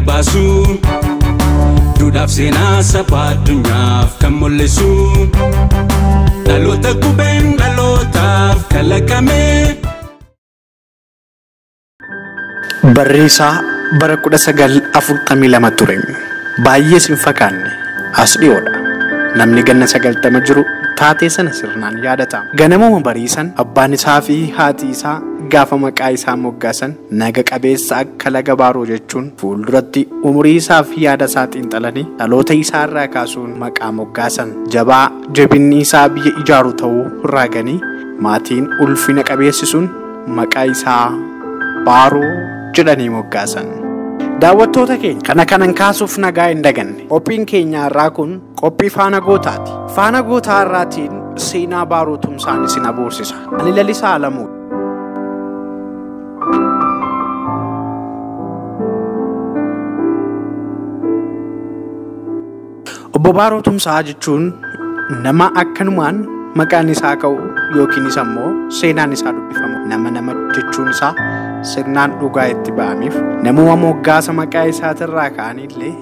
baasu duudhaaf seenaa saba addunyaaf kan mul'isu dhaloota qubeen dhalootaaf kalaqame. Barreessaa bara 1942 ture. Baay'ee sin fakkaanne as dhiyoodha. Namni ganna 90 jiru taatee sana sirnaan yaadatama. Ganamuma bariisan abbaan isaa fi haati isaa gaafa maqaa isaa moggaasan naga qabeessa akka laga baaroo jechuun fuulduratti umurii isaa fi yaada isaa xiinxalanii dhaloota isaa irraa kaasuun maqaa moggaasan. Jabaa jabinni isaa biyya ijaaru ta'uu raaganii maatiin ulfina qabeessisuun maqaa isaa baaroo jedhanii moggaasan. Daawwattoota keenya kanan kaasuuf nagaa hin daganne. Qophiin keenya irraa kun qophii faana gootaati. Faana gootaa irraatiin seenaa baaroo tumsaan isin abuursisa. Ani Lalisaa Alamuu. Obbo Baaroo Tumsaa jechuun nama akkanumaan maqaan isaa ka'u yookiin immoo seenaan isaa dubbifamu. Nama jechuun isaa sirnaan dhugaa itti ba'ameef namuma moggaasa maqaa isaatirraa ka'anillee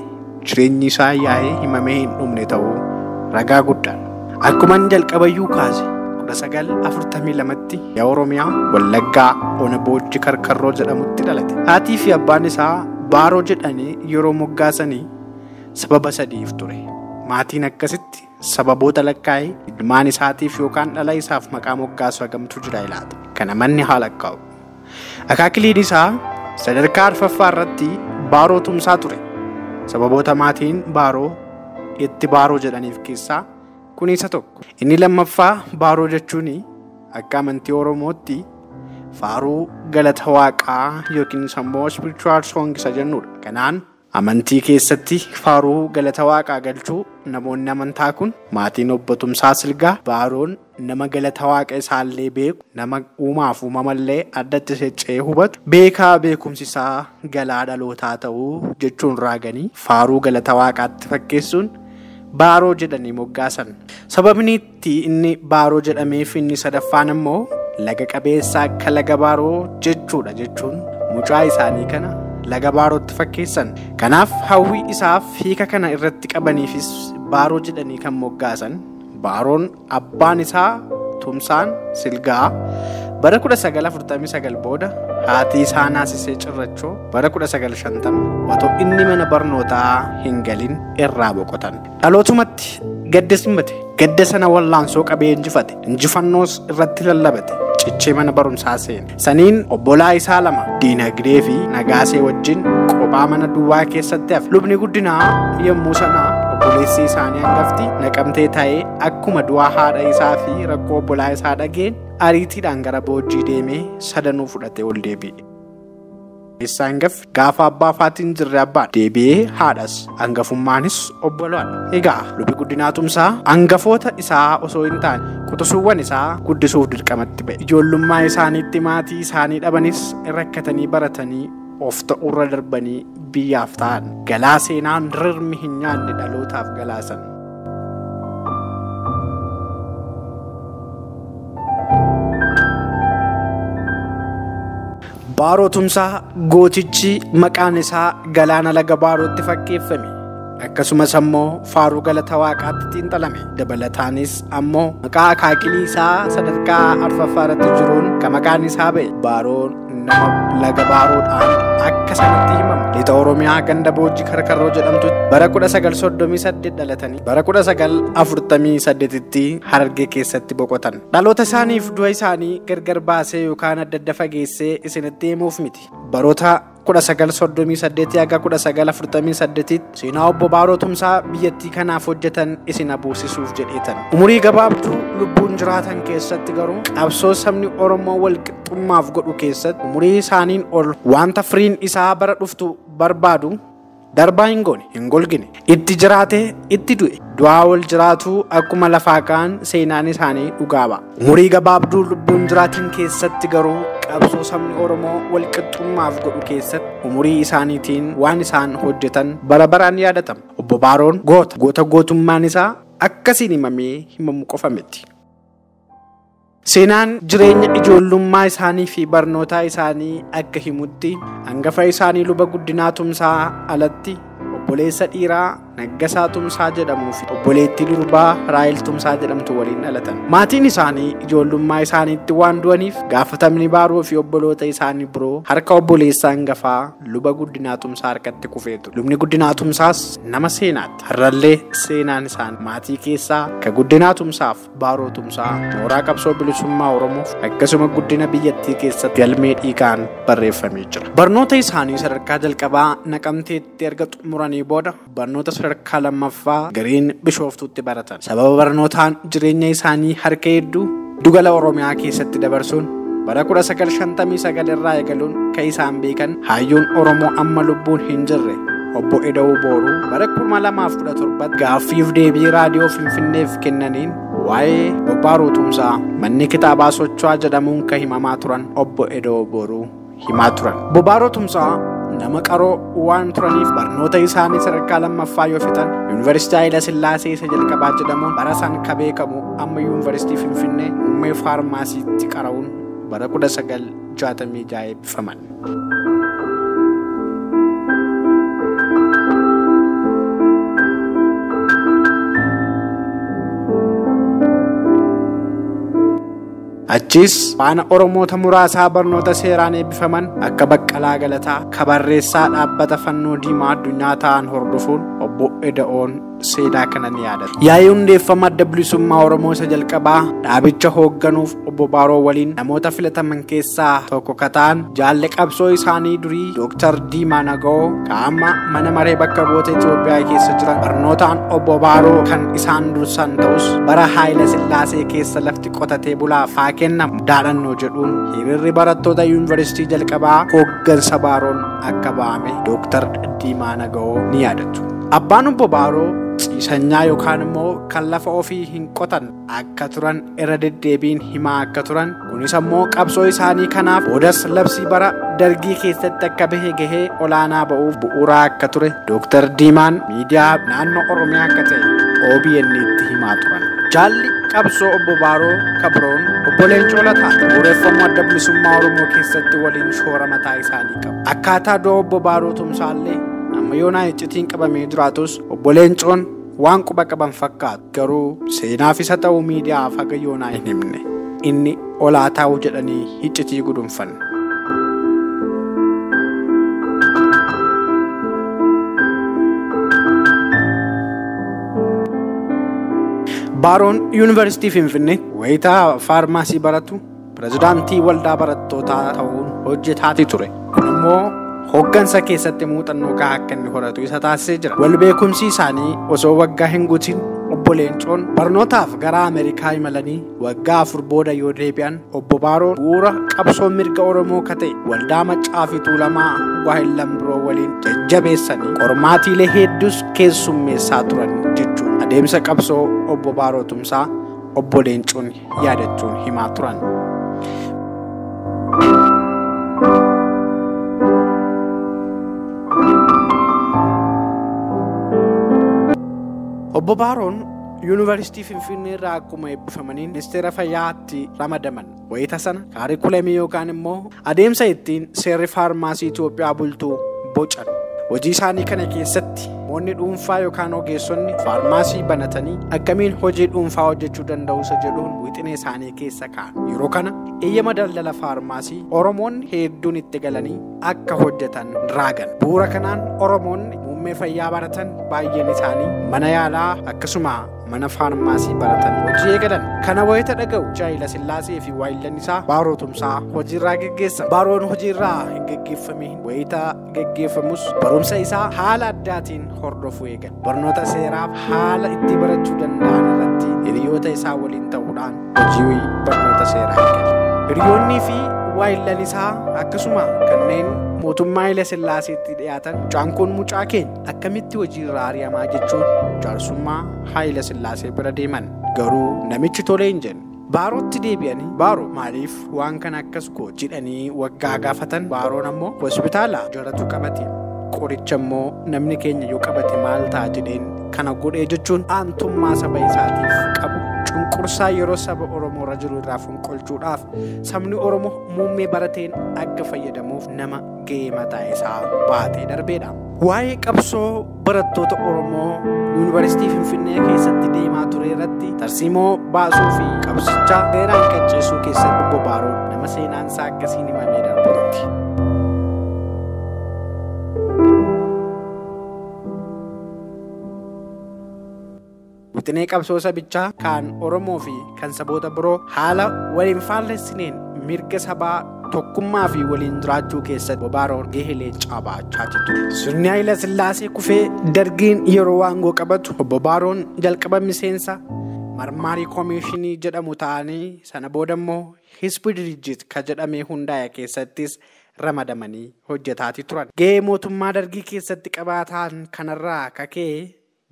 jireenyi isaa yaa'ee himamee hin dhumne ta'uu ragaa guddaan. Akkuma jalqabayyuu kaase 1942tti yaa Oromiyaa Wallaggaa Ona Boojji Karkarroo jedhamutti dhalate. Haatii fi abbaan isaa Baaroo jedhanii yeroo moggaasanii sababa sadiif ture. Maatiin akkasitti sababoota lakkaa'ee ilmaan isaatiif yookaan dhala isaaf maqaa moggaasu hagamtu jira ilaata. Kana manni haala lakkaa'u. Akaakiliin isaa sadarkaa arfaffaa irratti Baaroo Tumsaa ture. Sababoota maatiin Baaroo itti Baaroo jedhaniif keessaa kun isa tokko. Inni lammaffaa Baaroo jechuun akka amantii Oromootti faaruu galata waaqaa yookiin immoo spiritual song isa jennudha. Kanaan amantii keessatti faaruu galata waaqaa galchuu namoonni amantaa kun maatiin obbo Tumsaa Silgaa Baaroon nama galata waaqa isaallee beeku nama uumaaf uumamallee addatti seccee hubatu beekaa beekumsi isaa galaa dhalootaa ta'uu jechuun raaganii faaruu galata waaqaatti fakkeessuun Baaroo jedhanii moggaasan. Sababni itti inni Baaroo jedhameef inni sadaffaan immoo laga qabeessa akka laga Baaroo jechuudha jechuun mucaa isaanii kana laga Baarootti fakkeessan. Kanaaf hawwii isaaf hiika kana irratti qabaniifis Baaroo jedhanii kan moggaasan. Baaroon abbaan isaa Tumsaan Silgaa bara 1949 booda haati isaa Naasisee Cirrachoo bara 1950 otoo inni mana barnootaa hin galin irraa boqotan. Dhalootumatti gadda simbate. Gadda sana wallaansoo qabee injifate. Injifannoos irratti lallabate. Cichee mana barumsaa seene. Saniin obbolaa isaa lama Diinagdee fi Nagaasee wajjin kophaa mana duwwaa keessatti hafe. Lubni guddinaa yommuu sanaa obboleessi isaanii hangafti naqamtee ta'ee akkuma du'aa haadha isaa fi rakkoo obbolaa isaa dhageen ariitiidhaan gara Boojjii deemee sadanuu fudhatee ol deebi'e. Eessa hangafi gaafa abbaa faatiin jirre abbaan deebi'ee haadhas hangafummaanis obbolaadha. Egaa lubni guddinaa Tumsaa hangafoota isaa osoo hin taane quxisuuwwan isaa guddisuuf dirqamatti ba'e. Ijoollummaa isaaniitti maatii isaanii dhabanis rakkatanii baratanii of ta'urra darbanii biyyaaf ta'an galaa seenaan rirmi hin nyaanne dhalootaaf galaasan. Baaroo Tumsaa gootichi maqaan isaa galaana laga Baarootti fakkeeffame. Akkasumas ammoo faaruu galata waaqaatti xiinxalame. Dabalataanis ammoo maqaa akaakilii isaa sadarkaa arfaffaa irratti jiruun kan maqaan isaa ba'e. Baaroon nama laga Baaroodhaan akka sanatti himama. Lixa Oromiyaa ganda Boojjii Karkarroo jedhamtutti bara 1938 dhalatanii bara 1948tti Harargee keessatti boqotan. Dhaloota isaaniif du'a isaanii gargar baasee yookaan adda adda fageessee isinitti himuuf miti. Baroota 1938 hanga 1948tti seenaa obbo Baaroo Tumsaa biyyattii kanaaf hojjetan isin abuursisuuf jedheetan. Umurii gabaabduu lubbuun jiraatan keessatti garuu qabsoo sabni Oromoo walqixxummaaf godhu keessatti umurii isaaniin ol wanta firiin isaa bara dhuftu barbaadu darbaa hin goone hin golgine itti jiraate itti du'e du'aa wal jiraatu akkuma lafaa kaan seenaan isaanii dhugaa ba'a. Umurii gabaabduu lubbuun jiraatan keessatti garuu qabsoo sabni Oromoo walqixxummaaf godhu keessatti umurii isaaniitiin waan isaan hojjetan bara baraan yaadatama. Obbo Baaroon goota gootummaan isaa akkasiin himamee himamu qofa miti. Seenaan jireenya ijoollummaa isaanii fi barnoota isaanii akka himutti hangafa isaanii luba guddinaa tumsaa alatti obboleessa dhiiraa Naggasaa Tumsaa jedhamuu fi obboleettii durbaa Raayil Tumsaa jedhamtu waliin dhalatan. Maatiin isaanii ijoollummaa isaaniitti waan du'aniif gaafatamni Baaroo fi obboloota isaanii biroo harka obboleessa hangafaa luba guddinaa Tumsaa harkatti kufeetu. Lubni guddinaa Tumsaas nama seenaatti. Har'allee seenaan isaan maatii keessaa ka guddinaa Tumsaaf Baaroo Tumsaa mooraa qabsoo bilisummaa Oromoof akkasuma guddina biyyattii keessatti galmee dhiigaan barreeffamee jira. Barnoota isaanii sadarkaa jalqabaa Naqamteetti erga xumuranii booda barnoota sadarkaa lammaffaa Gariin Bishooftuutti baratan. Sababa barnootaan jireenya isaanii harka hedduu Dugala Oromiyaa keessatti dabarsuun bara 1959 irraa eegaluun kan isaan beekan hayyuun Oromoo amma lubbuun hin jirre obbo Eda'uu Booruu bara 2017 gaaffiif deebii raadiyoo Finfinneef kennaniin waa'ee Baaroo Tumsaa manni kitaabaa Socho'aa jedhamuun kan himamaa turan obbo Eda'uu Booruu himaa turan. Baaroo Tumsaa nama qaroo waan turaniif barnoota isaanii sadarkaa lammaffaa yoo fixan Yuunivarsiitii Haayila Sillaasee isa jalqabaa jedhamuun bara san ka beekamu amma Yuunivarsiitii Finfinnee muummee faarmaasiitti qara'uun bara 1966 eebbifaman. Achis faana Oromoota muraasaa barnoota seeraan eebbifaman akka Baqqalaa Galataa kabarreessaa dhaabbata fannoo diimaa addunyaa ta'an hordofuun obbo Eda'oon seenaa kana ni yaadatu. Yaa'ii hundeeffama adda bilisummaa Oromoo isa jalqabaa dhaabicha hoogganuuf obbo Baaroo waliin namoota filataman keessaa tokko ka ta'an jaalli qabsoo isaanii durii Dr. Diimaa Naga'oo qaama mana maree bakka bu'oota Itoophiyaa keessa jiran barnootaan obbo Baaroo kan isaan dursan ta'us bara Haayila Sillaasee keessa lafti qotatee bulaaf haa kennamu dhaadhannoo jedhuun hiriirri barattoota yuunivarsiitii jalqabaa hooggansa Baaroon akka ba'ame Dr. Diimaa Naga'oo ni yaadatu. Abbaan obbo Baaroo ciisanyaa yookaan immoo kan lafa ofii hin qotan akka turan irra deddeebiin himaa akka turan kunis ammoo qabsoo isaanii kanaaf boodas labsii bara dargii keessatti akka bahe gahee olaanaa ba'uuf bu'uuraa akka ture Dr. Diimaan miidiyaa naannoo Oromiyaa akka ta'e OBN itti himaa turan. Jaalli qabsoo obbo Baaroo kabroon obbo Leencoo Lataa bu'uureffamuu adda bilisummaa Oromoo keessatti waliin shoora mataa isaanii qabu. Akkaataa du'a obbo Baaroo Tumsaallee amma yoonaa iccitiin qabamee jiraatus obbo Leencoon waan quba qaban fakkaatu garuu seenaaf isa ta'uu miidiyaaf haga yoonaa hin himne inni olaa taa'uu jedhanii iccitii gudunfan. Baaroon Yuunivarsiitii Finfinnee wayitaa faarmaasii baratu pirezidaantii waldaa barattootaa ta'uun hojjetaatii ture. Kun immoo hooggansa keessatti muuxannoo gahaa akka inni horatu isa taasisee jira. Walbeekumsi isaanii osoo waggaa hin guutin obbo Leencoon barnootaaf gara Ameerikaa imalanii waggaa 4 booda yoo deebi'an obbo Baaroo bu'uura qabsoo mirga Oromoo ka ta'e waldaa Maccaa fi Tuulamaa waahillan biroo waliin jajjabeessanii qormaatiilee hedduus keessummeessaa turan jechuudha. Adeemsa qabsoo obbo Baaroo Tumsaa obbo Leencoon yaadachuun himaa turan. Obbo Baaroon Yuunivarsiitii Finfinnee irraa akkuma eebbifamaniin ministeera fayyaatti ramadaman wayita sana kaarikulamii yookaan immoo adeemsa ittiin seerri faarmaasii Itoophiyaa bultuu bocan. Hojii isaanii kana keessatti namoonni dhuunfaa yookaan ogeessonni faarmaasii banatanii akkamiin hojii dhuunfaa hojjechuu danda'u isa jedhuun wixinee isaanii keessa kaa'an. Yeroo kana eeyyama daldala faarmaasii Oromoonni hedduun itti galanii akka hojjetan raagan. Bu'uura kanaan Oromoonni muummee fayyaa baratan baay'een isaanii mana yaalaa akkasuma mana faarmaasii baratan hojii eegalan. Kana wayita dhaga'u Haayila Sillaasee fi waayillan isaa Baaroo Tumsaa hojiirraa geggeessan. Baaroon hojiirraa hin geggeeffamiin wayita geggeeffamus barumsa isaa haala addaatiin hordofuu eegan. Barnoota seeraaf haala itti barachuu danda'an irratti hiriyoota isaa waliin ta'uudhaan hojii barnoota seeraa eegan. Hiriyoonnii fi waayillan isaa akkasuma kanneen mootummaa Haayila Sillaaseetti dhiyaatan mucaan kun mucaa keenya akkamitti hojiirraa ari'amaa jechuun jaarsummaa Haayila Sillaasee bira deeman. Garuu namichi tolee hin jenne. Baarootti deebi'anii Baaroo maaliif waan kana akkas goota jedhanii waggaa gaafatan. Baaroon ammoo hospitaala jaratu qabate qoricha immoo namni keenya yoo qabate maal ta'a jedheen kana godhee jechuun aantummaa saba isaatiif qabu cunqursaa yeroo saba Oromoo irra jiru irraa fonqolchuudhaaf sabni Oromoo muummee barateen akka fayyadamuuf nama gahee mataa isaa baatee darbeedha. Waa'ee qabsoo barattoota Oromoo Yuunivarsiitii Finfinnee keessatti deemaa ture irratti tarsiimoo baasuu fi qabsicha dheeraan qacceessuu keessatti bobaaruun nama seenaan isaa akkasiin himamee darbeetti. Wixinee qabsoo sabichaa kan Oromoo fi kan saboota biroo haala waliin faallessineen mirga sabaa tokkummaa fi waliin jiraachuu keessatti bobaaruun gahee leencaa baachaa jiru. Sirni Haayila Sillaasee kufee Dargiin yeroo aangoo qabatu bobaaruun jalqaba miseensa marmaarii koomishinii jedhamu ta'anii sana booda immoo Hisbi Dirijit kan jedhamee hundaa'e keessattis ramadamanii hojjetaa turan. Gahee mootummaa Dargii keessatti qabaatan kanarraa kakee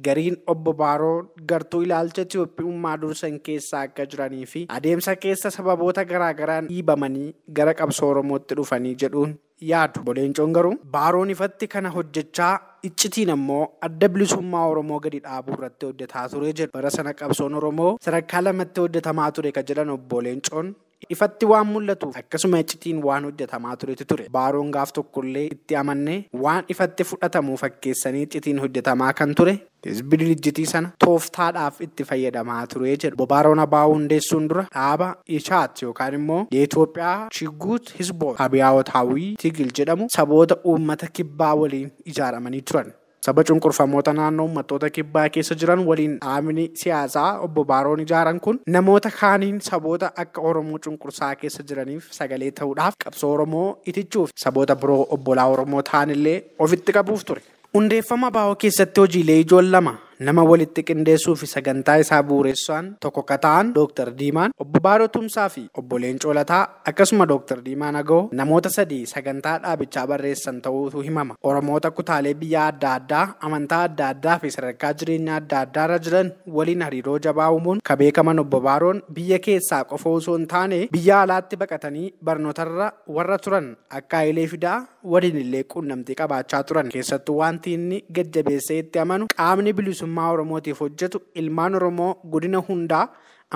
gariin obbo Baaroon gartuu ilaalcha Itoophiyummaa dursan keessaa akka jiranii fi adeemsa keessa sababoota garaagaraan dhiibamanii gara qabsoo Oromootti dhufanii jedhuun yaadu. Obbo Leencoon garuu Baaroon ifatti kana hojjechaa iccitiin ammoo adda bilisummaa Oromoo gadi dhaabuu irratti hojjetaa ture jedhu. Bara sana qabsoon Oromoo sadarkaa lamatti hojjetamaa ture kan jedhan obbo Leencoon ifatti waan mul'atu akkasuma iccitiin waan hojjetamaa turetu ture. Baaroon gaaf tokkollee itti amannee waan ifatti fudhatamu fakkeessanii iccitiin hojjetamaa kan ture. Hisbi Dirijitii sana tooftaadhaaf itti fayyadamaa ture jedhu. Obbo Baaroon Abaawoo hundeessuun dura dhaaba Ishaat yookaan immoo Yeetoophiyaa Shiguut Hisboota Abiyaawotaawi Tigil jedhamu saboota uummata kibbaa waliin ijaaramanii turan. Saba cunqurfamoota naannoo uummattoota kibbaa keessa jiran waliin dhaabni siyaasaa obbo Baaroon ijaaran kun namoota kaaniin saboota akka Oromoo cunqursaa keessa jiraniif sagalee ta'uudhaaf qabsoo Oromoo itichuuf saboota biroo obbolaa Oromoo ta'anillee ofitti qabuuf ture. Hundeeffama Abaawoo keessatti hojiilee ijoon lama nama walitti qindeessuu fi sagantaa isaa bu'uureessaan tokko kataan Dr. Diimaan, obbo Baaroo Tumsaa fi obbo Leencoo Lataa akkasuma Dr. Diimaan Agoo namoota sadii sagantaa dhaabichaa barreessan ta'uutu himama. Oromoota kutaalee biyya adda addaa, amantaa adda addaa fi sadarkaa jireenyaa adda addaarra jiran waliin hariiroo jabaa uumuun kan beekaman obbo Baaroon biyya keessaa qofa osoo hin taane biyya alaatti baqatanii barnootarra warra turan akka Hayilee Fidaa waliin illee quunnamtii qabaachaa turan. Keessattuu wanti inni gad-jabeessee itti amanu qaamni bilisummaa Oromootiif hojjetu ilmaan Oromoo godina hundaa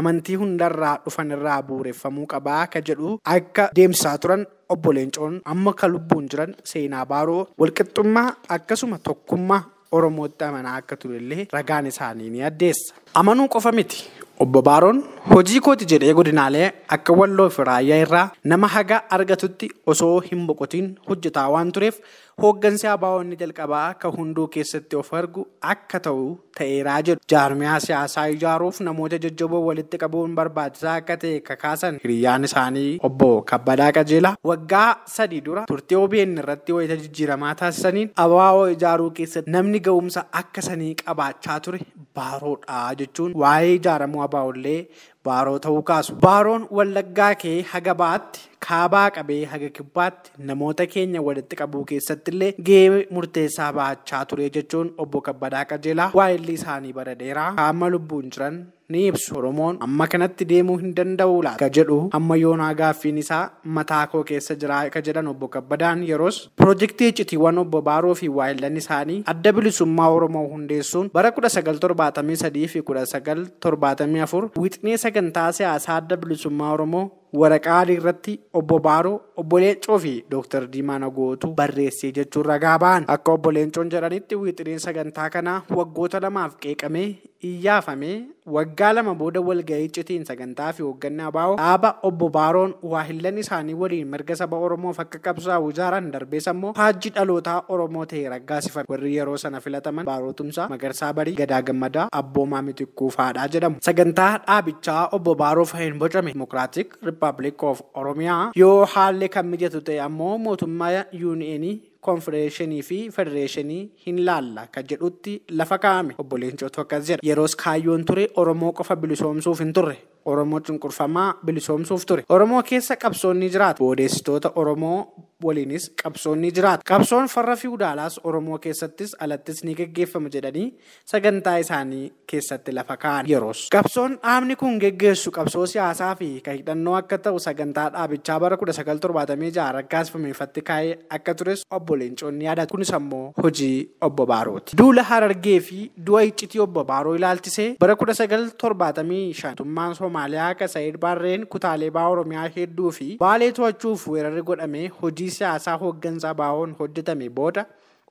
amantii hundarraa dhufan irraa bu'uureffamuu qabaa akka jedhu akka deemsaa turan obbo Leencoon amma kan lubbuun jiran seenaa Baaroo walqixxummaa akkasuma tokkummaa Oromootti amanaa akka turellee ragaan isaanii ni addeessa. Amanuu qofa miti. Obbo Baaroon hojii kooti jedhee godinaalee akka Walloo fi Raayyaa irraa nama haga argatutti osoo hin boqotiin hojjetaa waan tureef hooggansi Abaawoo inni jalqabaa akka hunduu keessatti of argu akka ta'u ta'eeraa jedhu. Jaarmiyaa siyaasaa ijaaruuf namoota jajjaboo walitti qabuun barbaachisaa akka ta'e kakaasan hiriyyaan isaanii obbo Kabbadaa Qajeelaa waggaa 3 dura turtii OBN irratti wayita jijjiiramaa taasisaniin Abaawoo ijaaruu keessatti namni ga'umsa akka sanii qabaachaa ture Baaroodha jechuun waa'ee ijaaramuu Abaawollee Baaroo ta'uu kaasu. Baaroon Wallaggaa kee haga baatti kaabaa qabee haga kibbaatti namoota keenya walitti qabuu keessatti illee gahee murteessaa baachaa ture jechuun obbo Kabbadaa Qajeelaa waa'illi isaanii bara dheeraa amma lubbuun jiran ni ibsu. Oromoon amma kanatti deemuu hin danda'u laata jedhu amma yoonaa gaaffiin isaa mataa koo keessa jira akka jedhan obbo Kabbadaan yeroos piroojeektii iccitiiwwan obbo Baaroo fi waa'illan isaanii adda bilisummaa Oromoo hundeessuun bara 1973 fi 1974 wixinee sagantaa siyaasaa adda bilisummaa Oromoo waraqaa irratti obbo Baaroo, obbo Leencoo fi Dr. Diimaan Agootu barreessee jechuun ragaa ba'an. Akka obbo Leencoon jedhanitti wixineen sagantaa kanaa waggoota 2 qeeqamee iyyaafamee waggaa 2 booda walgahii iccitiin sagantaa fi hoogganaa Abaawoo dhaaba obbo Baaroon waahillan isaanii waliin mirga saba Oromoof akka qabsaa'u ijaaran darbees ammoo haajji dhalootaa Oromoo ta'e raggaasifame. Warri yeroo sana filataman Baaroo Tumsaa, Magarsaa Barii, Gadaa Gammadaa, Abboomaa Mitikkuu fa'aadha jedhamu. Sagantaa dhaabichaa obbo Baaroo fa'iin bocame Democratic Republic of Oromiyaa yoo haalli kan mijatu ta'e ammoo mootummaa yuuniyeenii konfedereeshinii fi federeeshinii hin laalla kan jedhutti lafa kaa'ame. Obbo Leencootu akkas jedha. Yeroos kaayyoon ture Oromoo qofa bilisoomsuuf hin turre. Oromoo cunqurfamaa bilisoomsuuf ture. Oromoo keessa qabsoonni jiraatu. Boodeessitoota Oromoo waliinis qabsoon ni jiraata. Qabsoon farra fiudaalaas Oromoo keessattis alattis ni geggeeffama jedhanii sagantaa isaanii keessatti lafa kaa'an yeroos. Qabsoon dhaabni kun geggeessu qabsoo siyaasaa fi hidhannoo akka ta'u sagantaa dhaabichaa bara 1976 raggaasifame ifatti kaa'ee akka tures obbo Leencoon ni yaadata. Kunis ammoo hojii obbo Baarooti. Duula Harargee fi du'a iccitii obbo Baaroo ilaalchisee bara 1975 mootummaan Soomaaliyaa akka Sa'iid Barreen kutaalee baha Oromiyaa hedduu fi Baalee to'achuuf weerarri godhamee hojii siyaasaa hooggansaa Baaroon hojjetame booda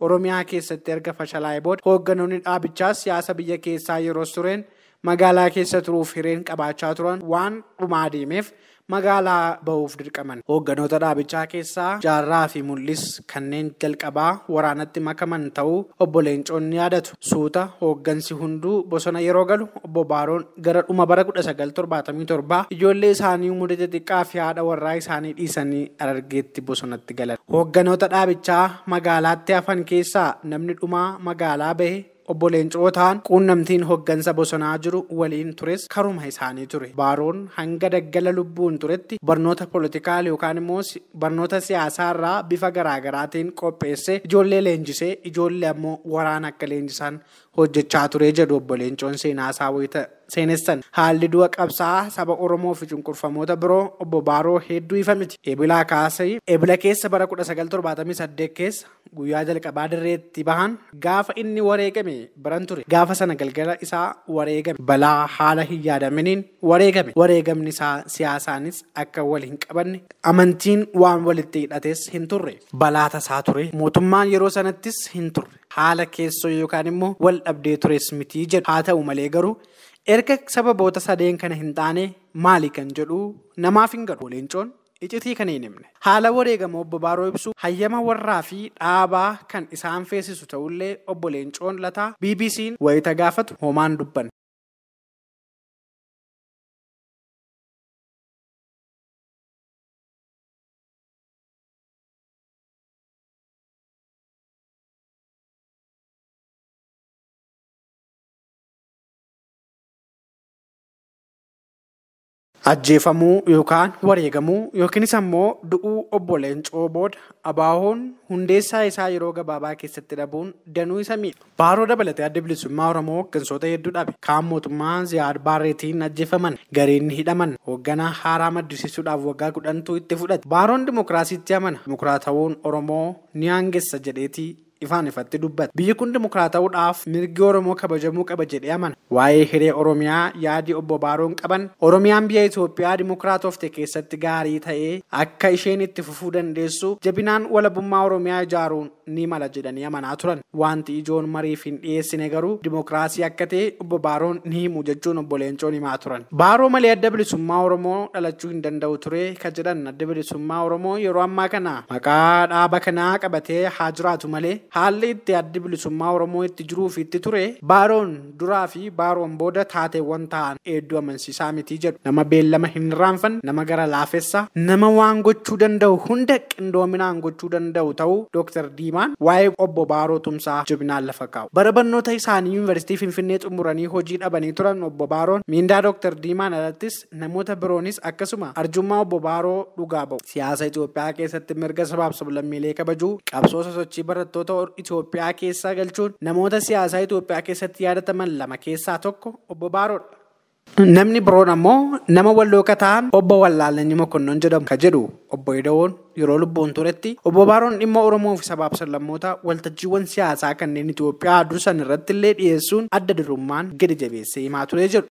Oromiyaa keessatti erga fashalaa'ee booda hoogganoonni dhaabichaa siyaasa biyya keessaa yeroo tureen magaalaa keessa turuuf hireen qabaachaa turan waan dhumaa deemeef magaalaa bahuuf dirqaman. Hoogganoota dhaabichaa keessaa Jaarraa fi Mul'is kanneen jalqabaa waraanatti makaman ta'uu obbo Leencoon ni yaadatu. Suuta hooggansi hunduu bosona yeroo galu obbo Baaroon gara dhuma bara 1977 ijoollee isaanii umurii xixiqqaa fi haadha warraa isaanii dhiisanii Harargeetti bosonatti galan. Hoogganoota dhaabichaa magaalaatti hafan keessaa namni dhumaa magaalaa bahe obbo Leencoo ta'an quunnamtiin hooggansa bosonaa jiru waliin tures karuma isaanii ture. Baaroon hanga daggala lubbuun turetti barnoota poolitikaal yookaan immoo barnoota siyaasaa irraa bifa garaagaraatiin qopheesse ijoollee leenjisee ijoollee ammoo waraana akka leenjisan hojjechaa ture jedhu obbo Leencoon seenaa isaa wayita seenessan. Haalli du'a qabsaa saba Oromoo fi cunqurfamoota biroo obbo Baaroo hedduu ifa miti. Eebilaa kaasee eebila keessa bara 1978 keessa guyyaa jalqabaa dirreetti bahan gaafa inni wareegame baran ture. Gaafa sana galgala isaa wareegame balaa haala hin yaadaminiin wareegame. Wareegamni isaa siyaasaanis akka wal hin qabanne amantiin waan walitti hidhates hin turre. Balaa tasaa ture. Mootummaan yeroo sanattis hin turre. Haala keessoo yookaan immoo wal dhabdee tures miti jedhu. Haa ta'u malee garuu erga sababoota sadeen kana hin taane maali kan jedhu namaaf hin galu. Leencoon iccitii kan hin himne. Haala wareegama obbo Baaroo ibsu hayyama warraa fi dhaabaa kan isaan feesisu ta'ullee obbo Leencoon lataa BBC'n wayita gaafatu homaan dubbanne. Ajjeefamuu yookaan wareegamuu yookiinis ammoo du'uu obbo Leencoo booda abaahoon hundeessaa isaa yeroo gabaabaa keessatti dhabuun danuu isa miidha. Baaroo dabalatee adda bilisummaa Oromoo hooggansoota hedduu dhabe. Kaan mootummaa Ziyaad Barreetiin ajjeefaman, gariin hidhaman, hoogganaa haaraa maddisiisuudhaaf waggaa 10 itti fudhate. Baaroon dimokiraasiitti amana. Dimokiraatawuun Oromoo ni hangessa jedheetii ifaan ifatti dubbata. Biyyi kun dimokiraatawuudhaaf mirgi Oromoo kabajamuu qaba jedhee amana. Waa'ee hiree Oromiyaa yaadi obbo Baaroon qaban Oromiyaan biyya Itoophiyaa dimokiraatofte keessatti gaarii ta'ee akka isheen itti fufuu dandeessu jabinaan walabummaa Oromiyaa ijaaruun ni mala jedhanii amanaa turan. Wanti ijoon mariif hin dhiyeessine garuu dimokiraasii akka ta'e obbo Baaroon ni himu jechuun obbo Leencoon himaa turan. Baaroo malee adda bilisummaa Oromoo dhalachuu hin danda'u ture kan jedhan adda bilisummaa Oromoo yeroo ammaa kana maqaa dhaaba kanaa qabatee haa jiraatu malee haalli itti addi bilisummaa Oromoo itti jiruu fi itti ture Baaroon duraa fi Baaroon booda taateewwan ta'an hedduu amansiisaa miti jedhu. Nama beellama hin raanfanne, nama gara laafessa, nama waan gochuu danda'u hunda qindoominaan gochuu danda'u ta'uu Dr. Diimaan waa'ee obbo Baaroo tumsaa jabinaan lafa kaa'u. Bara barnoota isaanii yuunivarsiitii Finfinnee xumuranii hojii dhabanii turan obbo Baaroon miindaa Dr. Diimaan alattis namoota biroonis akkasuma arjummaa obbo Baaroo dhugaa ba'u. Siyaasa Itoophiyaa keessatti mirga sabaaf sablammiilee kabajuu, qabsoo sosochii barattoota Itoophiyaa keessa galchuun namoota siyaasaa Itoophiyaa keessatti yaadataman lama keessaa tokko obbo Baaroodha. Namni biroon ammoo nama walloo kataan obbo Wallaalanii Mokonnon jedhamu ka jedhu obbo Idawoon yeroo lubbuun turetti obbo Baaroon dhimma Oromoo fi sabaaf sablammoota waltajjiiwwan siyaasaa kanneen Itoophiyaa dursan irratti illee dhiyeessuun adda durummaan gadi jabeessee himaa ture jedhu.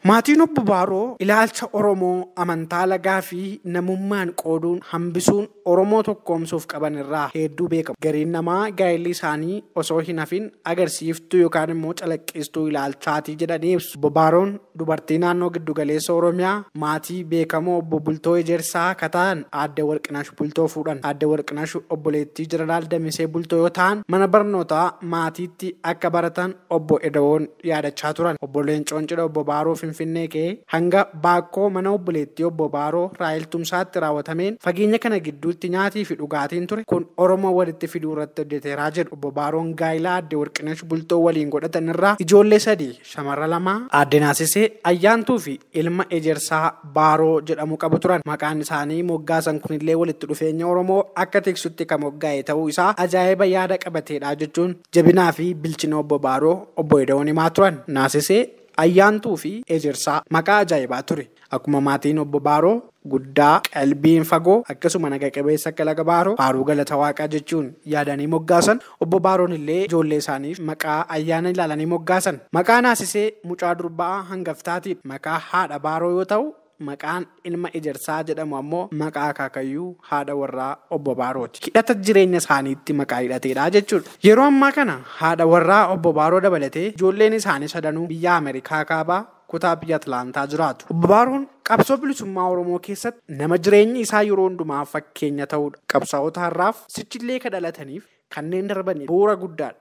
Maatiin obbo Baaroo ilaalcha Oromoo amantaa lagaa fi namummaan qooduun hambisuun Oromoo tokkoomsuuf qaban irraa hedduu beekamu. Gariin namaa gaa'elli isaanii osoo hin hafin agarsiiftuu yookaan immoo calaqqistuu ilaalchaatii jedhanii ibsu. Obbo Baaroon dubartii naannoo giddugaleessa Oromiyaa maatii beekamoo obbo Bultoo Ejersaa kataan Aadde Warqinash Bultoo fuudhan. Aadde Warqinash obboleettii Jeneraal Damisee Bultoo yoo ta'an mana barnootaa maatiitti akka baratan obbo Edawoon yaadachaa turan. Obbo Leencoon cidha obbo Baaroo Finfinnee ka'ee hanga Baakkoo mana obboleettii obbo Baaroo Raahel Tumsaatti raawwatameen fageenya kana gidduutti nyaatii fi dhugaatiin ture kun Oromoo walitti fiduu irratti hojjeteeraa jedhu obbo Baaroon gaa'ilaa Aadde Warqinesh Bultoo waliin godhatan irraa ijoollee 3 shamarra 2 Aadde Naasisee Ayyaantuu fi ilma Ejersaa Baaroo jedhamu qabu turan. Maqaan isaanii moggaasan kunillee walitti dhufeenya Oromoo akka tiksutti kan moggaa'e ta'uu isaa ajaa'iba yaada qabateedha jechuun jabinaa fi bilchina obbo Baaroo obbo Edawoon himaa turan. Naasisee Ayyaantuu fi Ejersaa maqaa ajaa'ibaa ture. Akkuma maatiin obbo Baaroo guddaa qalbiin fagoo akkasuma naga qabeessa akka laga Baaroo Baaruu galata waaqaa jechuun yaadanii moggaasan obbo Baaroon illee ijoollee isaaniif maqaa ayyaana ilaalanii moggaasan. Maqaa Naasisee mucaa durbaa hangaftaatiif maqaa haadha Baaroo yoo ta'u maqaan ilma Ejersaa jedhamu ammoo maqaa akaakayyuu haadha warraa obbo Baarooti. Hidhata jireenya isaaniitti maqaa hidhateedha jechuudha. Yeroo ammaa kana haadha warraa obbo Baaroo dabalatee ijoolleen isaanii sadanuu biyya Ameerikaa kaabaa kutaa biyya Atlaantaa jiraatu. Obbo Baaroon qabsoo bilisummaa Oromoo keessatti nama jireenyi isaa yeroo hundumaa fakkeenya ta'uudha. Qabsaa'ota har'aaf sichillee kadhalataniif kanneen darbaniif bu'uura guddaadha.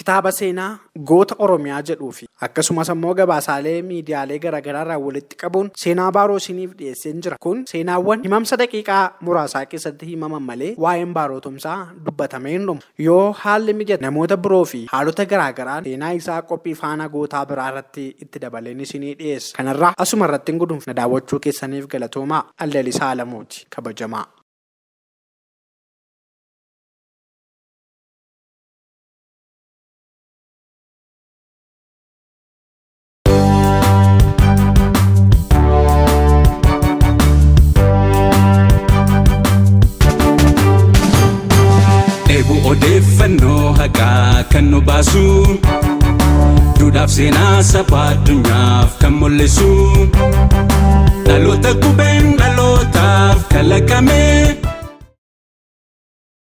Kitaaba seenaa goota Oromiyaa jedhuu fi akkasumas ammoo gabaasaalee miidiyaalee garaagaraa walitti qabuun seenaa Baaroo isiniif dhiyeesseen jira. Kun seenaawwan himamsa daqiiqaa muraasaa keessatti himaman malee waa'een Baaroo Tumsaa dubbatamee hin dhumu. Yoo haalli mijate namoota biroo fi haalota garaagaraan seenaa isaa qophii faana gootaa biraa irratti itti dabaleen isinii dhiyeessa. Kanarraa asuma irratti hin gudunfu. Na daawwachuu keessaniif galatoomaa. Allalisaa Alamuuti kabajamaa. Odeeffannoo haqaa kan nu baasu duudhaaf seenaa saba addunyaaf kan mul'isu dhaloota qubeen dhalootaaf kalaqame.